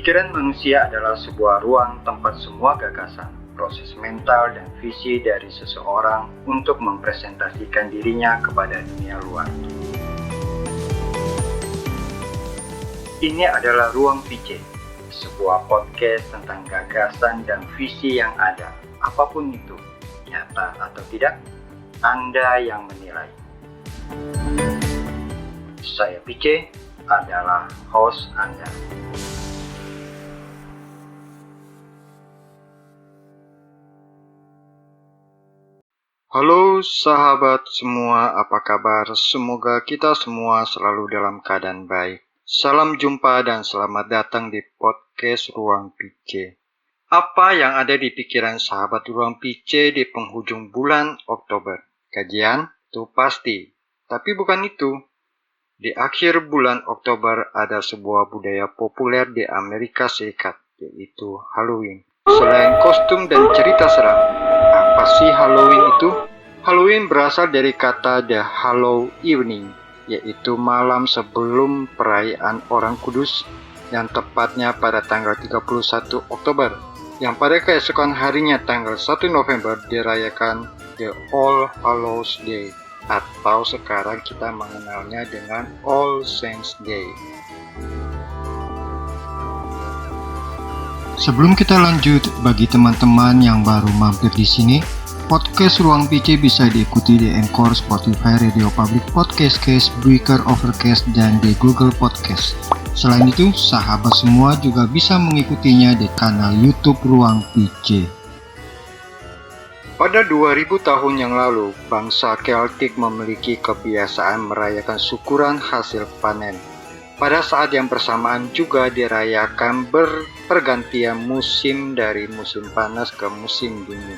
Pikiran manusia adalah sebuah ruang tempat semua gagasan, proses mental dan visi dari seseorang untuk mempresentasikan dirinya kepada dunia luar. Ini adalah Ruang PC, sebuah podcast tentang gagasan dan visi yang ada, apapun itu, nyata atau tidak, Anda yang menilai. Saya PC adalah host Anda. Halo sahabat semua, apa kabar? Semoga kita semua selalu dalam keadaan baik. Salam jumpa dan selamat datang di podcast Ruang PC. Apa yang ada di pikiran sahabat Ruang PC di penghujung bulan Oktober? Kajian? Itu pasti. Tapi bukan itu. Di akhir bulan Oktober ada sebuah budaya populer di Amerika Serikat, yaitu Halloween. Selain kostum dan cerita seram, apa sih Halloween itu? Halloween berasal dari kata The Hallow Evening, yaitu malam sebelum perayaan Orang Kudus, yang tepatnya pada tanggal 31 Oktober, yang pada keesokan harinya tanggal 1 November dirayakan The All Hallows Day, atau sekarang kita mengenalnya dengan All Saints Day. Sebelum kita lanjut, bagi teman-teman yang baru mampir di sini, podcast Ruang PC bisa diikuti di Anchor, Spotify, Radio Public Podcast, Breaker, Overcast, dan di Google Podcast. Selain itu, sahabat semua juga bisa mengikutinya di kanal YouTube Ruang PC. Pada 2000 tahun yang lalu, bangsa Celtic memiliki kebiasaan merayakan syukuran hasil panen. Pada saat yang bersamaan juga dirayakan pergantian musim dari musim panas ke musim dingin.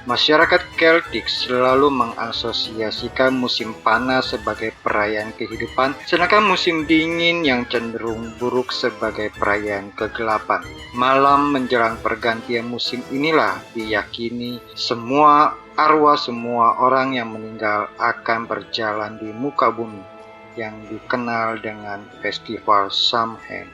Masyarakat Celtic selalu mengasosiasikan musim panas sebagai perayaan kehidupan, sedangkan musim dingin yang cenderung buruk sebagai perayaan kegelapan. Malam menjelang pergantian musim inilah diyakini semua arwah semua orang yang meninggal akan berjalan di muka bumi, yang dikenal dengan Festival Samhain.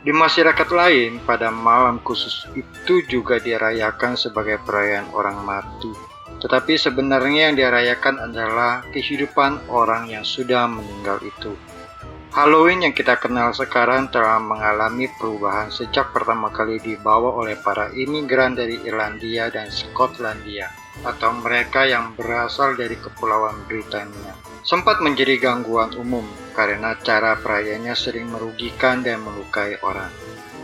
Di masyarakat lain, pada malam khusus itu juga dirayakan sebagai perayaan orang mati. Tetapi sebenarnya yang dirayakan adalah kehidupan orang yang sudah meninggal itu. Halloween yang kita kenal sekarang telah mengalami perubahan sejak pertama kali dibawa oleh para imigran dari Irlandia dan Skotlandia, atau mereka yang berasal dari Kepulauan Britania. Sempat menjadi gangguan umum karena cara perayaannya sering merugikan dan melukai orang,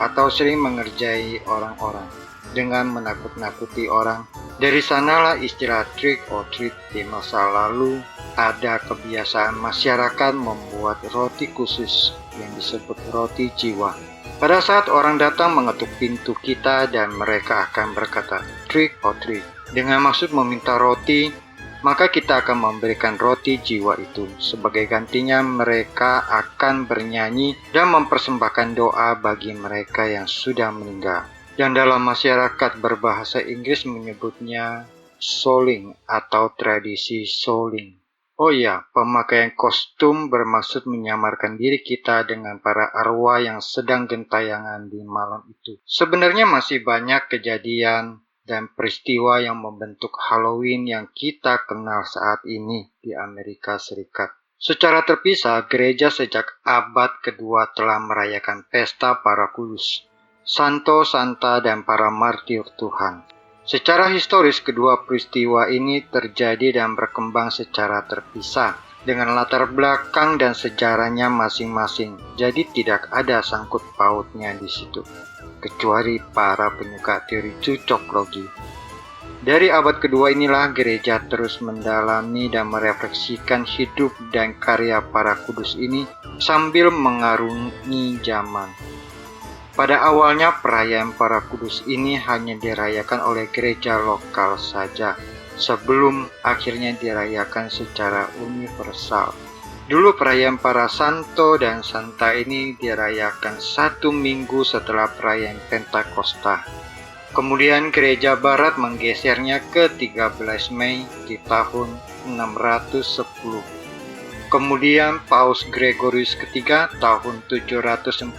atau sering mengerjai orang-orang dengan menakut-nakuti orang. Dari sanalah istilah trick or treat di masa lalu. Ada kebiasaan masyarakat membuat roti khusus yang disebut roti jiwa. Pada saat orang datang mengetuk pintu kita dan mereka akan berkata trick or treat dengan maksud meminta roti, maka kita akan memberikan roti jiwa itu. Sebagai gantinya mereka akan bernyanyi dan mempersembahkan doa bagi mereka yang sudah meninggal, yang dalam masyarakat berbahasa Inggris menyebutnya souling atau tradisi souling. Oh ya, pemakaian kostum bermaksud menyamarkan diri kita dengan para arwah yang sedang gentayangan di malam itu. Sebenarnya masih banyak kejadian dan peristiwa yang membentuk Halloween yang kita kenal saat ini di Amerika Serikat. Secara terpisah, gereja sejak abad kedua telah merayakan pesta para kudus, santo, santa, dan para martir Tuhan. Secara historis, kedua peristiwa ini terjadi dan berkembang secara terpisah, dengan latar belakang dan sejarahnya masing-masing, jadi tidak ada sangkut pautnya di situ, kecuali para penyuka teori cocok logi. Dari abad kedua inilah gereja terus mendalami dan merefleksikan hidup dan karya para kudus ini sambil mengarungi zaman. Pada awalnya perayaan para kudus ini hanya dirayakan oleh gereja lokal saja, sebelum akhirnya dirayakan secara universal. Dulu perayaan para santo dan santa ini dirayakan 1 minggu setelah perayaan Pentakosta. Kemudian gereja barat menggesernya ke 13 Mei di tahun 610. Kemudian Paus Gregorius III tahun 741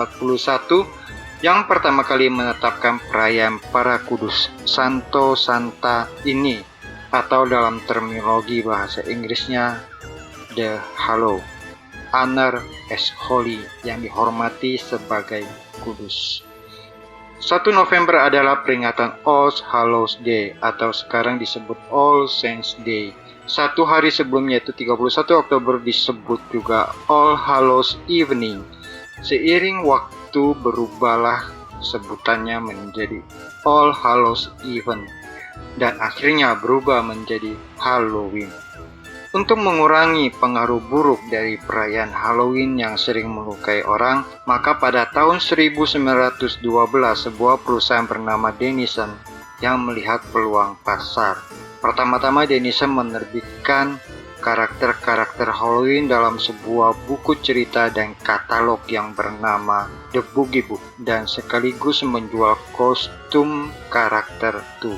yang pertama kali menetapkan perayaan para kudus Santo Santa ini, atau dalam terminologi bahasa Inggrisnya The Hallow, Honor as Holy, yang dihormati sebagai kudus. 1 November adalah peringatan All Hallows Day atau sekarang disebut All Saints Day. Satu hari sebelumnya, yaitu 31 Oktober, disebut juga All Hallows Evening. Seiring waktu berubahlah sebutannya menjadi All Hallows Even dan akhirnya berubah menjadi Halloween. Untuk mengurangi pengaruh buruk dari perayaan Halloween yang sering melukai orang, maka pada tahun 1912 sebuah perusahaan bernama Denison yang melihat peluang pasar. Pertama-tama Denison menerbitkan karakter-karakter Halloween dalam sebuah buku cerita dan katalog yang bernama The Boogie Book dan sekaligus menjual kostum karakter itu.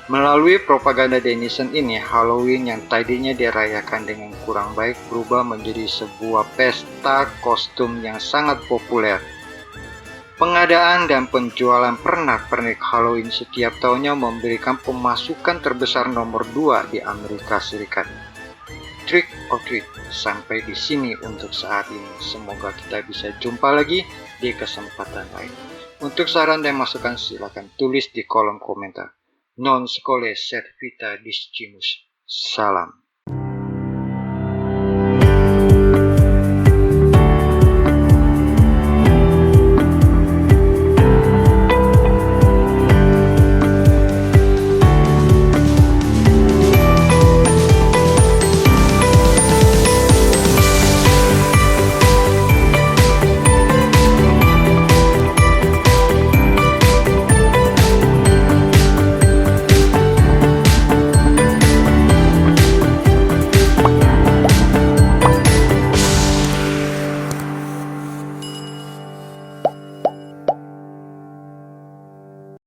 Melalui propaganda Denison ini, Halloween yang tadinya dirayakan dengan kurang baik berubah menjadi sebuah pesta kostum yang sangat populer. Pengadaan dan penjualan pernak-pernik Halloween setiap tahunnya memberikan pemasukan terbesar nomor 2 di Amerika Serikat. Trick or treat sampai di sini untuk saat ini. Semoga kita bisa jumpa lagi di kesempatan lain. Untuk saran dan masukan silakan tulis di kolom komentar. Non scole servita discimus. Salam.